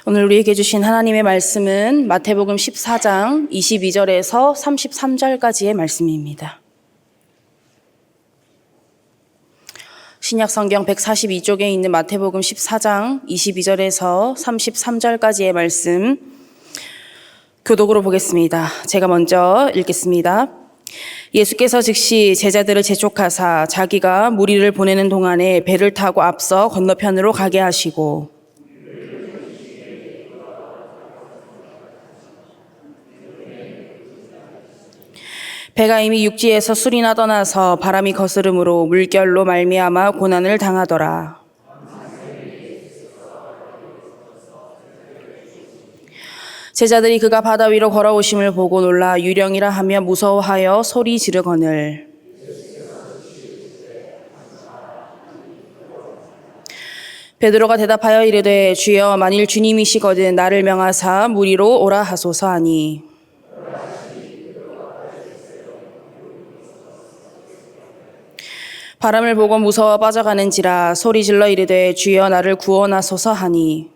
오늘 우리에게 주신 하나님의 말씀은 마태복음 14장 22절에서 33절까지의 말씀입니다. 신약성경 142쪽에 있는 마태복음 14장 22절에서 33절까지의 말씀 교독으로 보겠습니다. 제가 먼저 읽겠습니다. 예수께서 즉시 제자들을 재촉하사 자기가 무리를 보내는 동안에 배를 타고 앞서 건너편으로 가게 하시고 배가 이미 육지에서 술이나 떠나서 바람이 거스름으로 물결로 말미암아 고난을 당하더라. 제자들이 그가 바다 위로 걸어오심을 보고 놀라 유령이라 하며 무서워하여 소리 지르거늘 베드로가 대답하여 이르되 주여 만일 주님이시거든 나를 명하사 물 위로 오라 하소서 하니 바람을 보고 무서워 빠져가는지라 소리질러 이르되 주여 나를 구원하소서 하니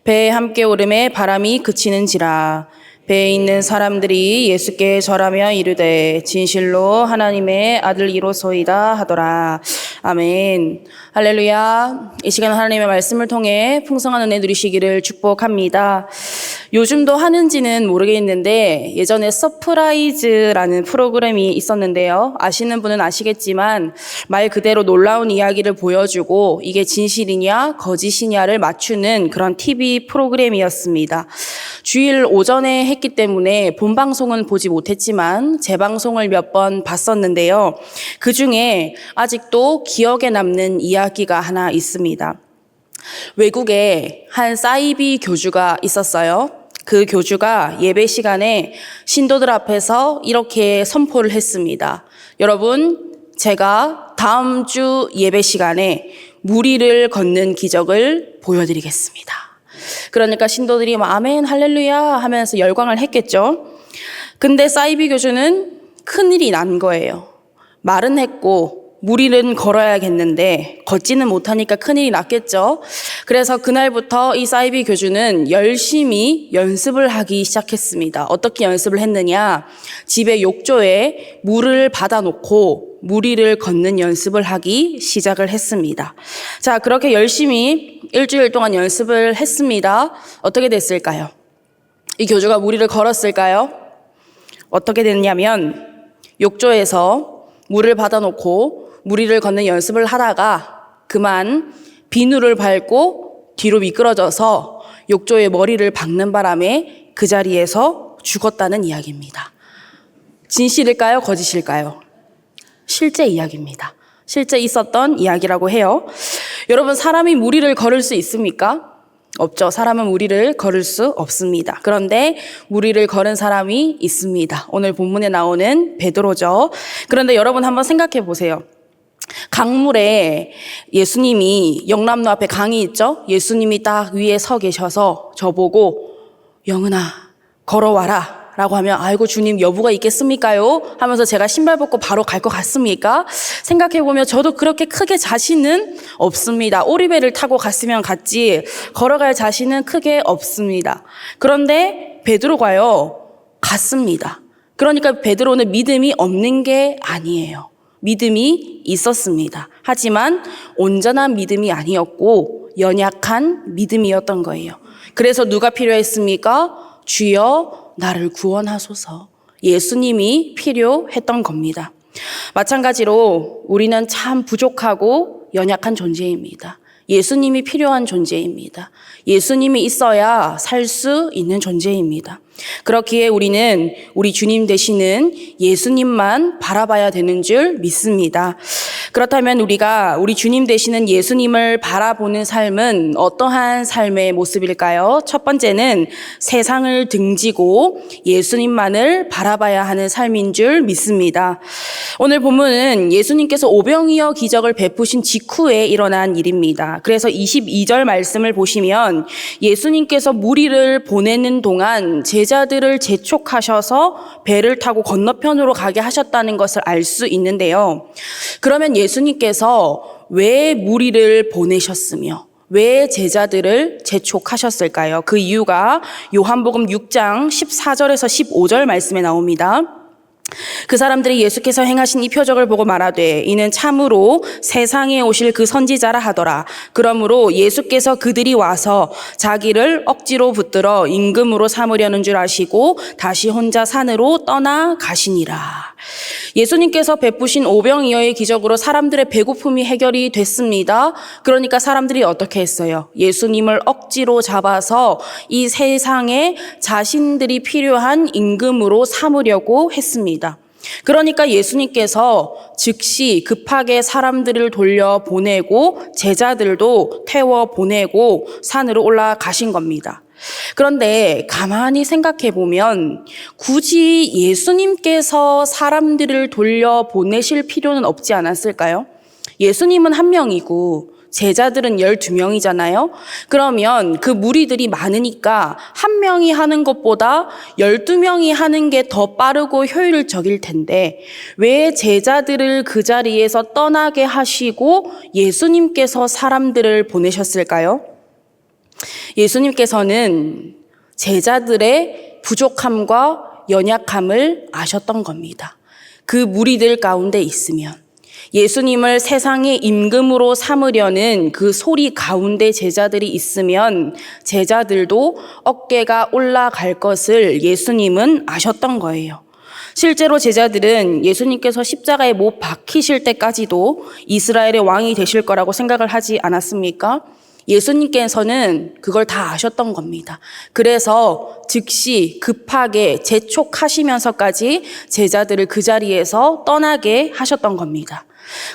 배에 함께 오름에 바람이 그치는지라 배에 있는 사람들이 예수께 절하며 이르되 진실로 하나님의 아들이로소이다 하더라. 아멘. 할렐루야. 이 시간 하나님의 말씀을 통해 풍성한 은혜 누리시기를 축복합니다. 요즘도 하는지는 모르겠는데 예전에 서프라이즈라는 프로그램이 있었는데요. 아시는 분은 아시겠지만 말 그대로 놀라운 이야기를 보여주고 이게 진실이냐 거짓이냐를 맞추는 그런 TV 프로그램이었습니다. 주일 오전에 했기 때문에 본방송은 보지 못했지만 재방송을 몇 번 봤었는데요. 그중에 아직도 기억에 남는 이야기가 하나 있습니다. 외국에 한 사이비 교주가 있었어요. 그 교주가 예배 시간에 신도들 앞에서 이렇게 선포를 했습니다. 여러분, 제가 다음 주 예배 시간에 물 위를 걷는 기적을 보여드리겠습니다. 그러니까 신도들이 아멘 할렐루야 하면서 열광을 했겠죠. 근데 사이비 교주는 큰일이 난 거예요. 말은 했고 물 위는 걸어야겠는데 걷지는 못하니까 큰일이 났겠죠. 그래서 그날부터 이 사이비 교주는 열심히 연습을 하기 시작했습니다. 어떻게 연습을 했느냐? 집에 욕조에 물을 받아놓고 물 위를 걷는 연습을 하기 시작을 했습니다. 자, 그렇게 열심히 일주일 동안 연습을 했습니다. 어떻게 됐을까요? 이 교주가 물 위를 걸었을까요? 어떻게 됐냐면 욕조에서 물을 받아놓고 물 위를 걷는 연습을 하다가 그만 비누를 밟고 뒤로 미끄러져서 욕조에 머리를 박는 바람에 그 자리에서 죽었다는 이야기입니다. 진실일까요? 거짓일까요? 실제 이야기입니다. 실제 있었던 이야기라고 해요. 여러분, 사람이 물 위를 걸을 수 있습니까? 없죠. 사람은 물 위를 걸을 수 없습니다. 그런데 물 위를 걸은 사람이 있습니다. 오늘 본문에 나오는 베드로죠. 그런데 여러분 한번 생각해 보세요. 강물에 예수님이 영남로 앞에 강이 있죠? 예수님이 딱 위에 서 계셔서 저보고 영은아 걸어와라 라고 하면 아이고 주님 여부가 있겠습니까요? 하면서 제가 신발 벗고 바로 갈 것 같습니까? 생각해보면 저도 그렇게 크게 자신은 없습니다. 오리배를 타고 갔으면 갔지 걸어갈 자신은 크게 없습니다. 그런데 베드로가요 갔습니다. 그러니까 베드로는 믿음이 없는 게 아니에요. 믿음이 있었습니다. 하지만 온전한 믿음이 아니었고 연약한 믿음이었던 거예요. 그래서 누가 필요했습니까? 주여 나를 구원하소서. 예수님이 필요했던 겁니다. 마찬가지로 우리는 참 부족하고 연약한 존재입니다. 예수님이 필요한 존재입니다. 예수님이 있어야 살 수 있는 존재입니다. 그렇기에 우리는 우리 주님 되시는 예수님만 바라봐야 되는 줄 믿습니다. 그렇다면 우리 주님 되시는 예수님을 바라보는 삶은 어떠한 삶의 모습일까요? 첫 번째는 세상을 등지고 예수님만을 바라봐야 하는 삶인 줄 믿습니다. 오늘 본문은 예수님께서 오병이어 기적을 베푸신 직후에 일어난 일입니다. 그래서 22절 말씀을 보시면 예수님께서 무리를 보내는 동안 제자들을 재촉하셔서 배를 타고 건너편으로 가게 하셨다는 것을 알 수 있는데요. 그러면 예수님께서 왜 무리를 보내셨으며 왜 제자들을 재촉하셨을까요? 그 이유가 요한복음 6장 14절에서 15절 말씀에 나옵니다. 그 사람들이 예수께서 행하신 이 표적을 보고 말하되 이는 참으로 세상에 오실 그 선지자라 하더라. 그러므로 예수께서 그들이 와서 자기를 억지로 붙들어 임금으로 삼으려는 줄 아시고 다시 혼자 산으로 떠나 가시니라. 예수님께서 베푸신 오병이어의 기적으로 사람들의 배고픔이 해결이 됐습니다. 그러니까 사람들이 어떻게 했어요? 예수님을 억지로 잡아서 이 세상에 자신들이 필요한 임금으로 삼으려고 했습니다. 그러니까 예수님께서 즉시 급하게 사람들을 돌려보내고 제자들도 태워보내고 산으로 올라가신 겁니다. 그런데 가만히 생각해 보면 굳이 예수님께서 사람들을 돌려보내실 필요는 없지 않았을까요? 예수님은 한 명이고 제자들은 12명이잖아요. 그러면 그 무리들이 많으니까 한 명이 하는 것보다 12명이 하는 게 더 빠르고 효율적일 텐데 왜 제자들을 그 자리에서 떠나게 하시고 예수님께서 사람들을 보내셨을까요? 예수님께서는 제자들의 부족함과 연약함을 아셨던 겁니다. 그 무리들 가운데 있으면 예수님을 세상의 임금으로 삼으려는 그 소리 가운데 제자들이 있으면 제자들도 어깨가 올라갈 것을 예수님은 아셨던 거예요. 실제로 제자들은 예수님께서 십자가에 못 박히실 때까지도 이스라엘의 왕이 되실 거라고 생각을 하지 않았습니까? 예수님께서는 그걸 다 아셨던 겁니다. 그래서 즉시 급하게 재촉하시면서까지 제자들을 그 자리에서 떠나게 하셨던 겁니다.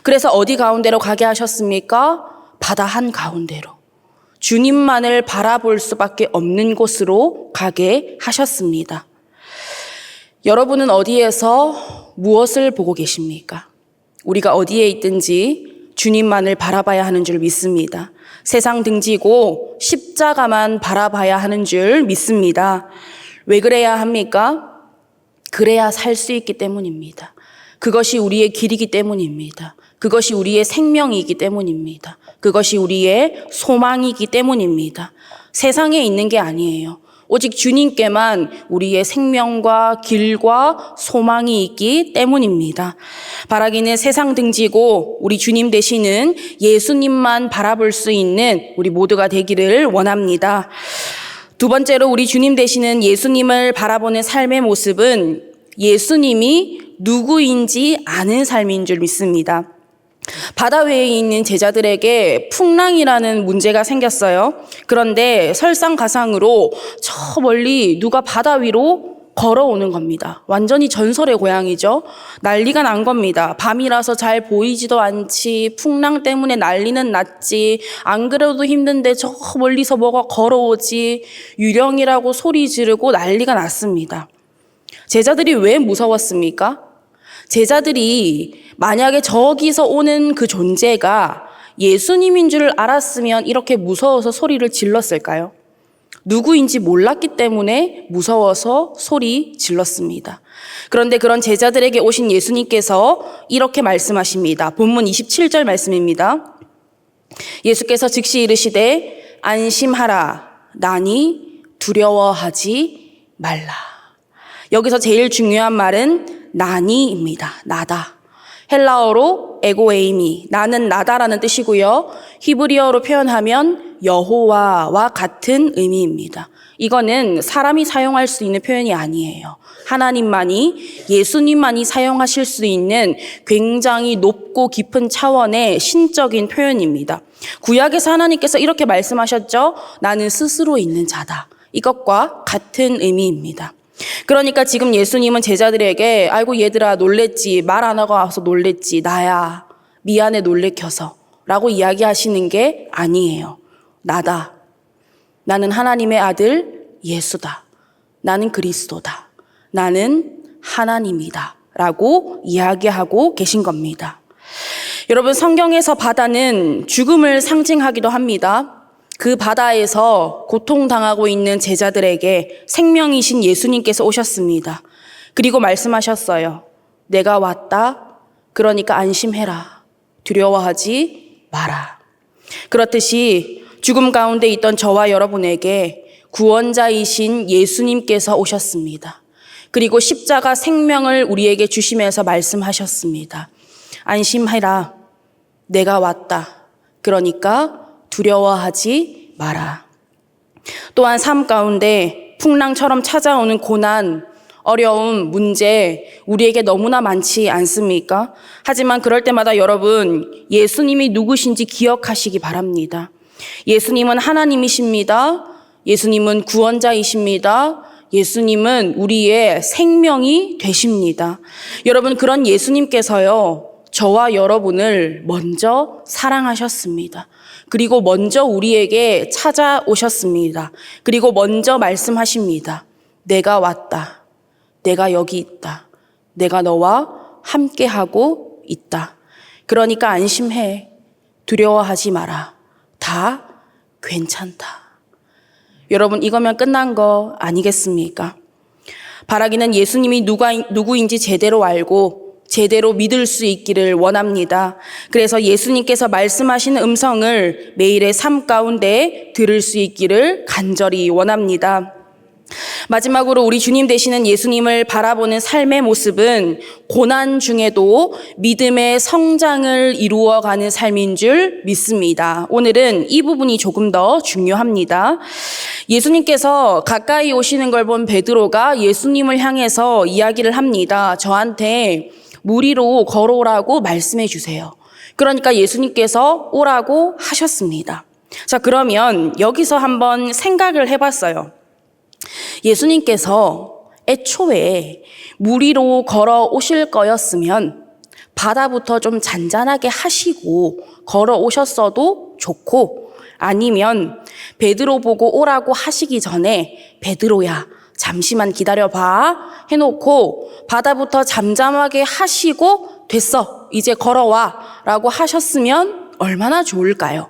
그래서 어디 가운데로 가게 하셨습니까? 바다 한가운데로. 주님만을 바라볼 수밖에 없는 곳으로 가게 하셨습니다. 여러분은 어디에서 무엇을 보고 계십니까? 우리가 어디에 있든지 주님만을 바라봐야 하는 줄 믿습니다. 세상 등지고 십자가만 바라봐야 하는 줄 믿습니다. 왜 그래야 합니까? 그래야 살 수 있기 때문입니다. 그것이 우리의 길이기 때문입니다. 그것이 우리의 생명이기 때문입니다. 그것이 우리의 소망이기 때문입니다. 세상에 있는 게 아니에요. 오직 주님께만 우리의 생명과 길과 소망이 있기 때문입니다. 바라기는 세상 등지고 우리 주님 되시는 예수님만 바라볼 수 있는 우리 모두가 되기를 원합니다. 두 번째로 우리 주님 되시는 예수님을 바라보는 삶의 모습은 예수님이 누구인지 아는 삶인 줄 믿습니다. 바다 위에 있는 제자들에게 풍랑이라는 문제가 생겼어요. 그런데 설상가상으로 저 멀리 누가 바다 위로 걸어오는 겁니다. 완전히 전설의 고향이죠. 난리가 난 겁니다. 밤이라서 잘 보이지도 않지, 풍랑 때문에 난리는 났지, 안 그래도 힘든데 저 멀리서 뭐가 걸어오지, 유령이라고 소리 지르고 난리가 났습니다. 제자들이 왜 무서웠습니까? 제자들이 만약에 저기서 오는 그 존재가 예수님인 줄 알았으면 이렇게 무서워서 소리를 질렀을까요? 누구인지 몰랐기 때문에 무서워서 소리 질렀습니다. 그런데 그런 제자들에게 오신 예수님께서 이렇게 말씀하십니다. 본문 27절 말씀입니다. 예수께서 즉시 이르시되 안심하라 나니 두려워하지 말라. 여기서 제일 중요한 말은 나니입니다. 나다. 헬라어로 에고에이미, 나는 나다라는 뜻이고요. 히브리어로 표현하면 여호와와 같은 의미입니다. 이거는 사람이 사용할 수 있는 표현이 아니에요. 하나님만이, 예수님만이 사용하실 수 있는 굉장히 높고 깊은 차원의 신적인 표현입니다. 구약에서 하나님께서 이렇게 말씀하셨죠. 나는 스스로 있는 자다. 이것과 같은 의미입니다. 그러니까 지금 예수님은 제자들에게 아이고 얘들아 놀랬지, 말 안 하고 와서 놀랬지, 나야 미안해 놀래켜서 라고 이야기하시는 게 아니에요. 나다. 나는 하나님의 아들 예수다. 나는 그리스도다. 나는 하나님이다. 라고 이야기하고 계신 겁니다. 여러분, 성경에서 바다는 죽음을 상징하기도 합니다. 그 바다에서 고통당하고 있는 제자들에게 생명이신 예수님께서 오셨습니다. 그리고 말씀하셨어요. 내가 왔다. 그러니까 안심해라. 두려워하지 마라. 그렇듯이 죽음 가운데 있던 저와 여러분에게 구원자이신 예수님께서 오셨습니다. 그리고 십자가 생명을 우리에게 주시면서 말씀하셨습니다. 안심해라. 내가 왔다. 그러니까 두려워하지 마라. 또한 삶 가운데 풍랑처럼 찾아오는 고난, 어려움, 문제 우리에게 너무나 많지 않습니까? 하지만 그럴 때마다 여러분 예수님이 누구신지 기억하시기 바랍니다. 예수님은 하나님이십니다. 예수님은 구원자이십니다. 예수님은 우리의 생명이 되십니다. 여러분, 그런 예수님께서요, 저와 여러분을 먼저 사랑하셨습니다. 그리고 먼저 우리에게 찾아오셨습니다. 그리고 먼저 말씀하십니다. 내가 왔다. 내가 여기 있다. 내가 너와 함께하고 있다. 그러니까 안심해. 두려워하지 마라. 다 괜찮다. 여러분, 이거면 끝난 거 아니겠습니까? 바라기는 예수님이 누구인지 제대로 알고 제대로 믿을 수 있기를 원합니다. 그래서 예수님께서 말씀하시는 음성을 매일의 삶 가운데 들을 수 있기를 간절히 원합니다. 마지막으로 우리 주님 되시는 예수님을 바라보는 삶의 모습은 고난 중에도 믿음의 성장을 이루어가는 삶인 줄 믿습니다. 오늘은 이 부분이 조금 더 중요합니다. 예수님께서 가까이 오시는 걸 본 베드로가 예수님을 향해서 이야기를 합니다. 저한테 물 위로 걸어오라고 말씀해 주세요. 그러니까 예수님께서 오라고 하셨습니다. 자, 그러면 여기서 한번 생각을 해봤어요. 예수님께서 애초에 물 위로 걸어오실 거였으면 바다부터 좀 잔잔하게 하시고 걸어오셨어도 좋고, 아니면 베드로 보고 오라고 하시기 전에 베드로야 잠시만 기다려봐 해놓고 바다부터 잠잠하게 하시고 됐어 이제 걸어와 라고 하셨으면 얼마나 좋을까요?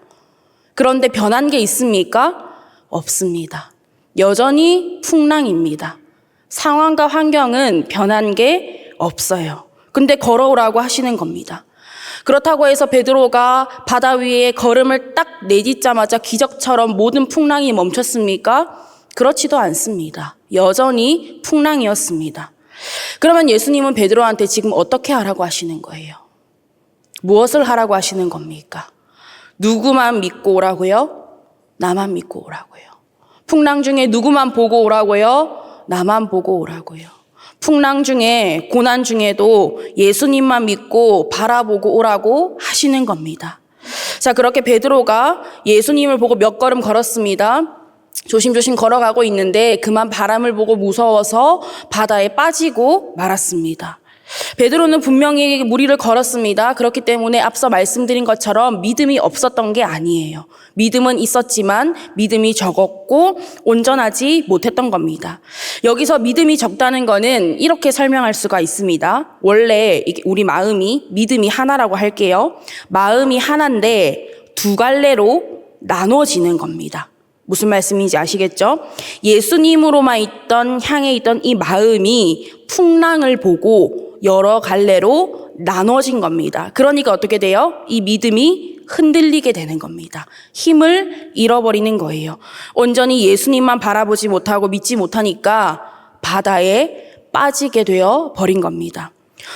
그런데 변한 게 있습니까? 없습니다. 여전히 풍랑입니다. 상황과 환경은 변한 게 없어요. 근데 걸어오라고 하시는 겁니다. 그렇다고 해서 베드로가 바다 위에 걸음을 딱 내딛자마자 기적처럼 모든 풍랑이 멈췄습니까? 그렇지도 않습니다. 여전히 풍랑이었습니다. 그러면 예수님은 베드로한테 지금 어떻게 하라고 하시는 거예요? 무엇을 하라고 하시는 겁니까? 누구만 믿고 오라고요? 나만 믿고 오라고요. 풍랑 중에 누구만 보고 오라고요? 나만 보고 오라고요. 풍랑 중에 고난 중에도 예수님만 믿고 바라보고 오라고 하시는 겁니다. 자, 그렇게 베드로가 예수님을 보고 몇 걸음 걸었습니다. 조심조심 걸어가고 있는데 그만 바람을 보고 무서워서 바다에 빠지고 말았습니다. 베드로는 분명히 물 위를 걸었습니다. 그렇기 때문에 앞서 말씀드린 것처럼 믿음이 없었던 게 아니에요. 믿음은 있었지만 믿음이 적었고 온전하지 못했던 겁니다. 여기서 믿음이 적다는 거는 이렇게 설명할 수가 있습니다. 원래 우리 믿음이 하나라고 할게요. 마음이 하나인데 두 갈래로 나눠지는 겁니다. 무슨 말씀인지 아시겠죠? 예수님으로만 향해 있던 이 마음이 풍랑을 보고 여러 갈래로 나눠진 겁니다. 그러니까 어떻게 돼요? 이 믿음이 흔들리게 되는 겁니다. 힘을 잃어버리는 거예요. 온전히 예수님만 바라보지 못하고 믿지 못하니까 바다에 빠지게 되어 버린 겁니다.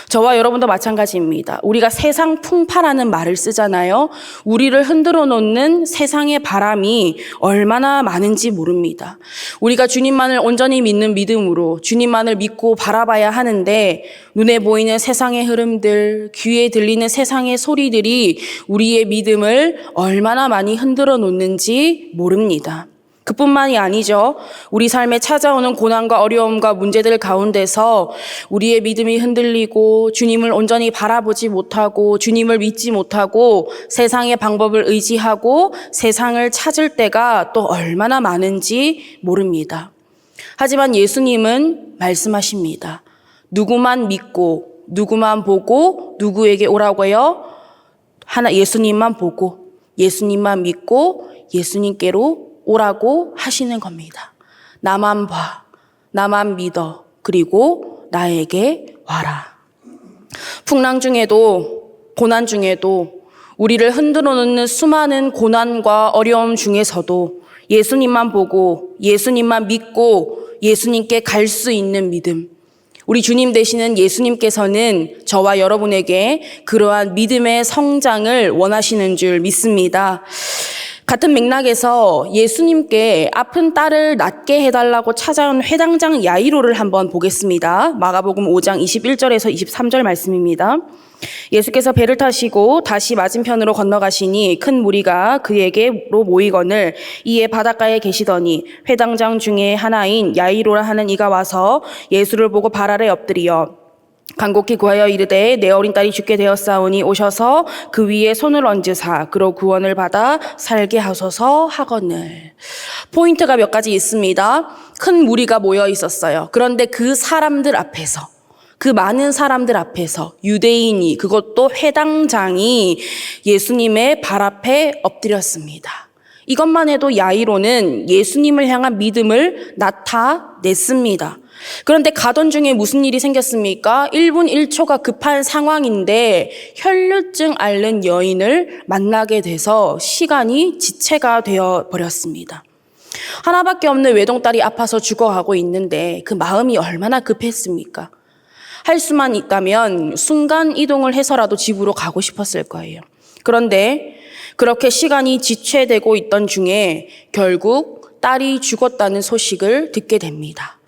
저와 여러분도 마찬가지입니다. 우리가 세상 풍파라는 말을 쓰잖아요. 우리를 흔들어 놓는 세상의 바람이 얼마나 많은지 모릅니다. 우리가 주님만을 온전히 믿는 믿음으로 주님만을 믿고 바라봐야 하는데 눈에 보이는 세상의 흐름들, 귀에 들리는 세상의 소리들이 우리의 믿음을 얼마나 많이 흔들어 놓는지 모릅니다. 그뿐만이 아니죠. 우리 삶에 찾아오는 고난과 어려움과 문제들 가운데서 우리의 믿음이 흔들리고 주님을 온전히 바라보지 못하고 주님을 믿지 못하고 세상의 방법을 의지하고 세상을 찾을 때가 또 얼마나 많은지 모릅니다. 하지만 예수님은 말씀하십니다. 누구만 믿고 누구만 보고 누구에게 오라고요? 예수님만 보고 예수님만 믿고 예수님께로 오라고 하시는 겁니다. 나만 봐, 나만 믿어, 그리고 나에게 와라. 풍랑 중에도 고난 중에도 우리를 흔들어 놓는 수많은 고난과 어려움 중에서도 예수님만 보고 예수님만 믿고 예수님께 갈 수 있는 믿음, 우리 주님 되시는 예수님께서는 저와 여러분에게 그러한 믿음의 성장을 원하시는 줄 믿습니다. 같은 맥락에서 예수님께 아픈 딸을 낫게 해달라고 찾아온 회당장 야이로를 한번 보겠습니다. 마가복음 5장 21절에서 23절 말씀입니다. 예수께서 배를 타시고 다시 맞은편으로 건너가시니 큰 무리가 그에게로 모이거늘 이에 바닷가에 계시더니 회당장 중에 하나인 야이로라 하는 이가 와서 예수를 보고 발 아래 엎드리어 간곡히 구하여 이르되 내 어린 딸이 죽게 되었사오니 오셔서 그 위에 손을 얹으사 그로 구원을 받아 살게 하소서 하거늘. 포인트가 몇 가지 있습니다. 큰 무리가 모여 있었어요. 그런데 그 사람들 앞에서, 그 많은 사람들 앞에서 유대인이, 그것도 회당장이 예수님의 발 앞에 엎드렸습니다. 이것만 해도 야이로는 예수님을 향한 믿음을 나타냈습니다. 그런데 가던 중에 무슨 일이 생겼습니까? 1분 1초가 급한 상황인데 혈류증 앓는 여인을 만나게 돼서 시간이 지체가 되어 버렸습니다. 하나밖에 없는 외동딸이 아파서 죽어가고 있는데 그 마음이 얼마나 급했습니까? 할 수만 있다면 순간 이동을 해서라도 집으로 가고 싶었을 거예요. 그런데 그렇게 시간이 지체되고 있던 중에 결국 딸이 죽었다는 소식을 듣게 됩니다.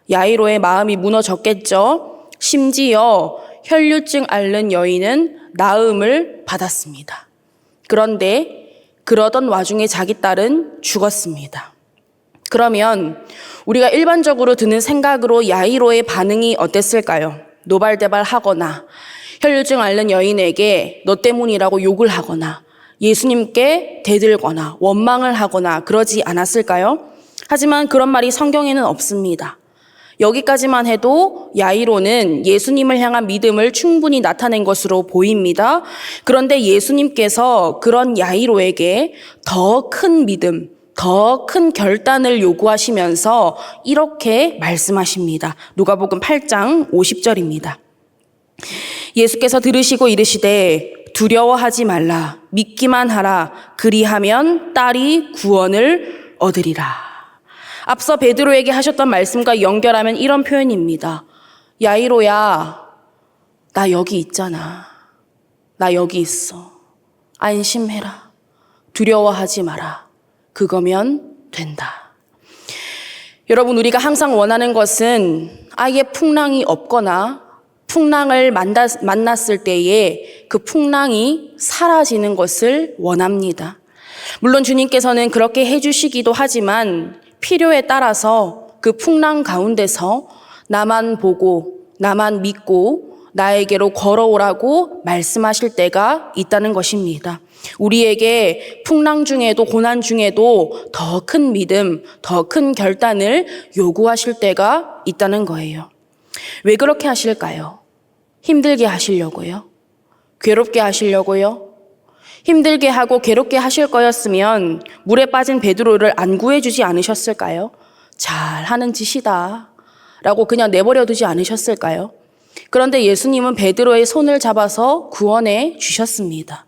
야이로의 마음이 무너졌겠죠. 심지어 혈류증 앓는 여인은 나음을 받았습니다. 그런데 그러던 와중에 자기 딸은 죽었습니다. 그러면 우리가 일반적으로 드는 생각으로 야이로의 반응이 어땠을까요? 노발대발하거나 혈류증 앓는 여인에게 너 때문이라고 욕을 하거나 예수님께 대들거나 원망을 하거나 그러지 않았을까요? 하지만 그런 말이 성경에는 없습니다. 여기까지만 해도 야이로는 예수님을 향한 믿음을 충분히 나타낸 것으로 보입니다. 그런데 예수님께서 그런 야이로에게 더 큰 믿음, 더 큰 결단을 요구하시면서 이렇게 말씀하십니다. 누가복음 8장 50절입니다. 예수께서 들으시고 이르시되 두려워하지 말라, 믿기만 하라, 그리하면 딸이 구원을 얻으리라. 앞서 베드로에게 하셨던 말씀과 연결하면 이런 표현입니다. 야이로야, 나 여기 있잖아. 나 여기 있어. 안심해라. 두려워하지 마라. 그거면 된다. 여러분, 우리가 항상 원하는 것은 아예 풍랑이 없거나 풍랑을 만났을 때에 그 풍랑이 사라지는 것을 원합니다. 물론 주님께서는 그렇게 해주시기도 하지만 필요에 따라서 그 풍랑 가운데서 나만 보고 나만 믿고 나에게로 걸어오라고 말씀하실 때가 있다는 것입니다. 우리에게 풍랑 중에도 고난 중에도 더 큰 믿음, 더 큰 결단을 요구하실 때가 있다는 거예요. 왜 그렇게 하실까요? 힘들게 하시려고요? 괴롭게 하시려고요? 힘들게 하고 괴롭게 하실 거였으면 물에 빠진 베드로를 안 구해주지 않으셨을까요? 잘하는 짓이다 라고 그냥 내버려 두지 않으셨을까요? 그런데 예수님은 베드로의 손을 잡아서 구원해 주셨습니다.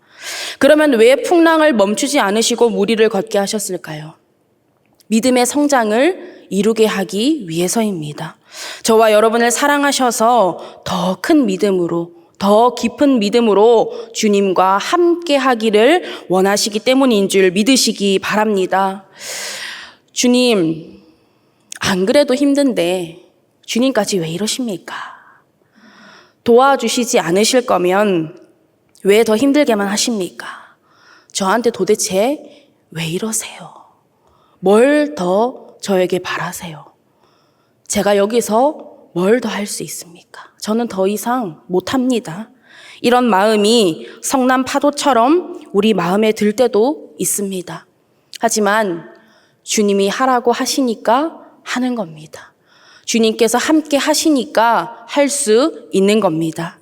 그러면 왜 풍랑을 멈추지 않으시고 무리를 걷게 하셨을까요? 믿음의 성장을 이루게 하기 위해서입니다. 저와 여러분을 사랑하셔서 더 큰 믿음으로, 더 깊은 믿음으로 주님과 함께 하기를 원하시기 때문인 줄 믿으시기 바랍니다. 주님, 안 그래도 힘든데 주님까지 왜 이러십니까? 도와주시지 않으실 거면 왜 더 힘들게만 하십니까? 저한테 도대체 왜 이러세요? 뭘 더 저에게 바라세요? 제가 여기서 뭘 더 할 수 있습니까? 저는 더 이상 못합니다. 이런 마음이 성난 파도처럼 우리 마음에 들 때도 있습니다. 하지만 주님이 하라고 하시니까 하는 겁니다. 주님께서 함께 하시니까 할 수 있는 겁니다.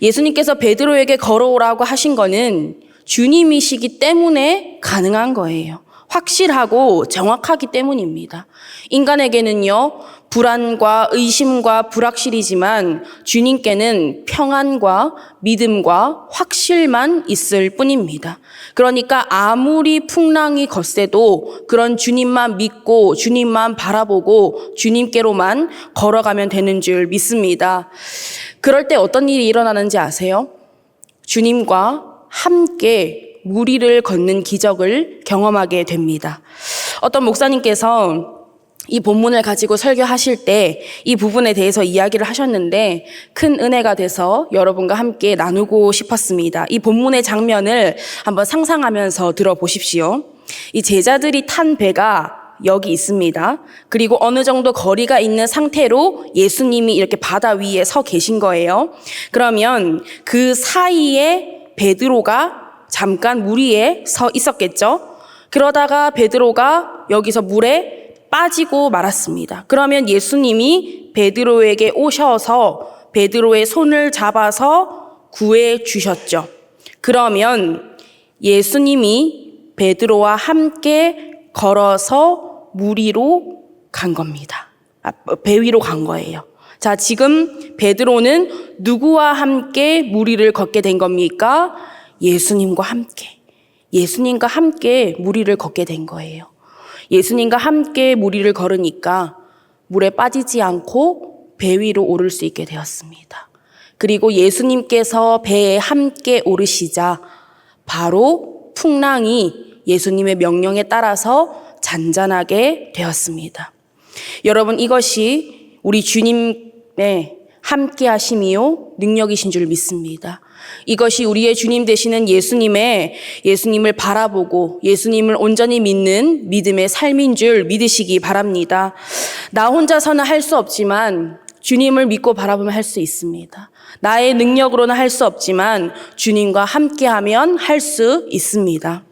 예수님께서 베드로에게 걸어오라고 하신 거는 주님이시기 때문에 가능한 거예요. 확실하고 정확하기 때문입니다. 인간에게는요, 불안과 의심과 불확실이지만 주님께는 평안과 믿음과 확실만 있을 뿐입니다. 그러니까 아무리 풍랑이 거세도 그런 주님만 믿고 주님만 바라보고 주님께로만 걸어가면 되는 줄 믿습니다. 그럴 때 어떤 일이 일어나는지 아세요? 주님과 함께 무리를 걷는 기적을 경험하게 됩니다. 어떤 목사님께서 이 본문을 가지고 설교하실 때 이 부분에 대해서 이야기를 하셨는데 큰 은혜가 돼서 여러분과 함께 나누고 싶었습니다. 이 본문의 장면을 한번 상상하면서 들어보십시오. 이 제자들이 탄 배가 여기 있습니다. 그리고 어느 정도 거리가 있는 상태로 예수님이 이렇게 바다 위에 서 계신 거예요. 그러면 그 사이에 베드로가 잠깐 물 위에 서 있었겠죠. 그러다가 베드로가 여기서 물에 빠지고 말았습니다. 그러면 예수님이 베드로에게 오셔서 베드로의 손을 잡아서 구해 주셨죠. 그러면 예수님이 베드로와 함께 걸어서 물 위로 간 겁니다. 배 위로 간 거예요. 자, 지금 베드로는 누구와 함께 물 위를 걷게 된 겁니까? 예수님과 함께 물 위를 걷게 된 거예요. 예수님과 함께 물 위를 걸으니까 물에 빠지지 않고 배 위로 오를 수 있게 되었습니다. 그리고 예수님께서 배에 함께 오르시자 바로 풍랑이 예수님의 명령에 따라서 잔잔하게 되었습니다. 여러분, 이것이 우리 주님의 함께 하심이요 능력이신 줄 믿습니다. 이것이 우리의 주님 되시는 예수님을 바라보고 예수님을 온전히 믿는 믿음의 삶인 줄 믿으시기 바랍니다. 나 혼자서는 할 수 없지만 주님을 믿고 바라보면 할 수 있습니다. 나의 능력으로는 할 수 없지만 주님과 함께하면 할 수 있습니다.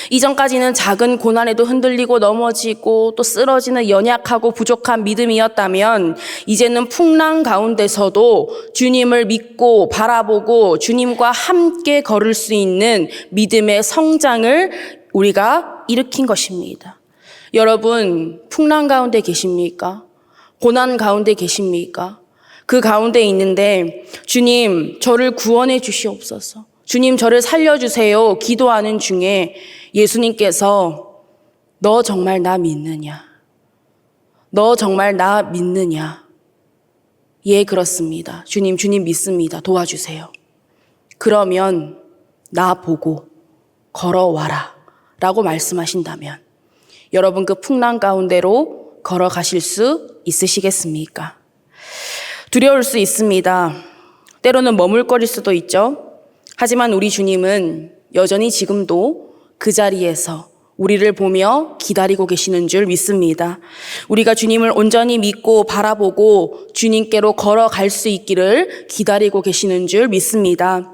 이전까지는 작은 고난에도 흔들리고 넘어지고 또 쓰러지는 연약하고 부족한 믿음이었다면 이제는 풍랑 가운데서도 주님을 믿고 바라보고 주님과 함께 걸을 수 있는 믿음의 성장을 우리가 일으킨 것입니다. 여러분, 풍랑 가운데 계십니까? 고난 가운데 계십니까? 그 가운데 있는데 주님, 저를 구원해 주시옵소서. 주님, 저를 살려주세요. 기도하는 중에 예수님께서 너 정말 나 믿느냐? 너 정말 나 믿느냐? 예, 그렇습니다. 주님 믿습니다. 도와주세요. 그러면 나 보고 걸어와라 라고 말씀하신다면 여러분 그 풍랑 가운데로 걸어가실 수 있으시겠습니까? 두려울 수 있습니다. 때로는 머물거릴 수도 있죠. 하지만 우리 주님은 여전히 지금도 그 자리에서 우리를 보며 기다리고 계시는 줄 믿습니다. 우리가 주님을 온전히 믿고 바라보고 주님께로 걸어갈 수 있기를 기다리고 계시는 줄 믿습니다.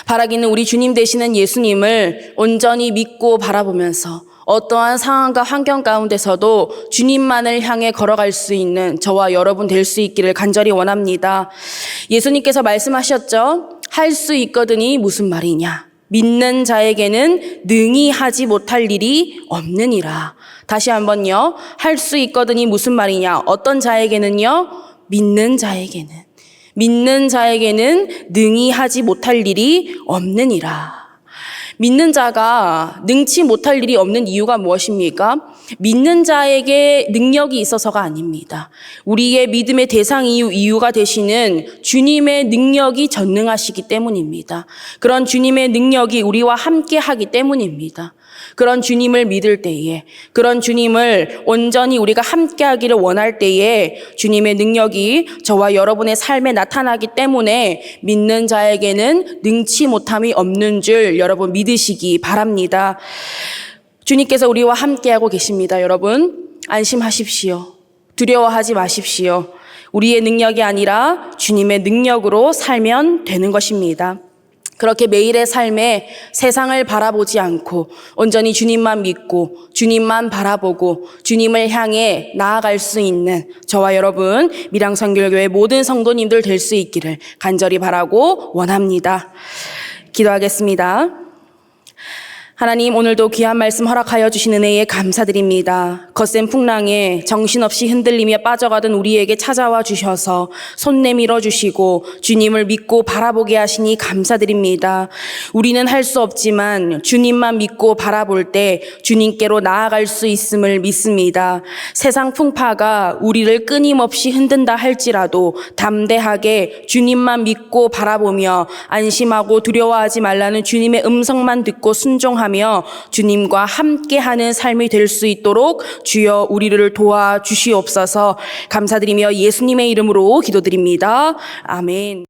바라기는 우리 주님 되시는 예수님을 온전히 믿고 바라보면서 어떠한 상황과 환경 가운데서도 주님만을 향해 걸어갈 수 있는 저와 여러분 될 수 있기를 간절히 원합니다. 예수님께서 말씀하셨죠. 할 수 있거든이 무슨 말이냐? 믿는 자에게는 능히 하지 못할 일이 없느니라. 다시 한번요. 할 수 있거든이 무슨 말이냐? 어떤 자에게는요? 믿는 자에게는 능히 하지 못할 일이 없느니라. 믿는 자가 능치 못할 일이 없는 이유가 무엇입니까? 믿는 자에게 능력이 있어서가 아닙니다. 우리의 믿음의 대상 이유가 되시는 주님의 능력이 전능하시기 때문입니다. 그런 주님의 능력이 우리와 함께 하기 때문입니다. 그런 주님을 믿을 때에, 그런 주님을 온전히 우리가 함께 하기를 원할 때에 주님의 능력이 저와 여러분의 삶에 나타나기 때문에 믿는 자에게는 능치 못함이 없는 줄 여러분 믿으시기 바랍니다. 주님께서 우리와 함께하고 계십니다. 여러분, 안심하십시오. 두려워하지 마십시오. 우리의 능력이 아니라 주님의 능력으로 살면 되는 것입니다. 그렇게 매일의 삶에 세상을 바라보지 않고 온전히 주님만 믿고 주님만 바라보고 주님을 향해 나아갈 수 있는 저와 여러분 밀양선교회 모든 성도님들 될 수 있기를 간절히 바라고 원합니다. 기도하겠습니다. 하나님, 오늘도 귀한 말씀 허락하여 주신 은혜에 감사드립니다. 거센 풍랑에 정신없이 흔들리며 빠져가던 우리에게 찾아와 주셔서 손 내밀어 주시고 주님을 믿고 바라보게 하시니 감사드립니다. 우리는 할 수 없지만 주님만 믿고 바라볼 때 주님께로 나아갈 수 있음을 믿습니다. 세상 풍파가 우리를 끊임없이 흔든다 할지라도 담대하게 주님만 믿고 바라보며 안심하고 두려워하지 말라는 주님의 음성만 듣고 순종하며 주님과 함께하는 삶이 될 수 있도록 주여 우리를 도와주시옵소서. 감사드리며 예수님의 이름으로 기도드립니다. 아멘.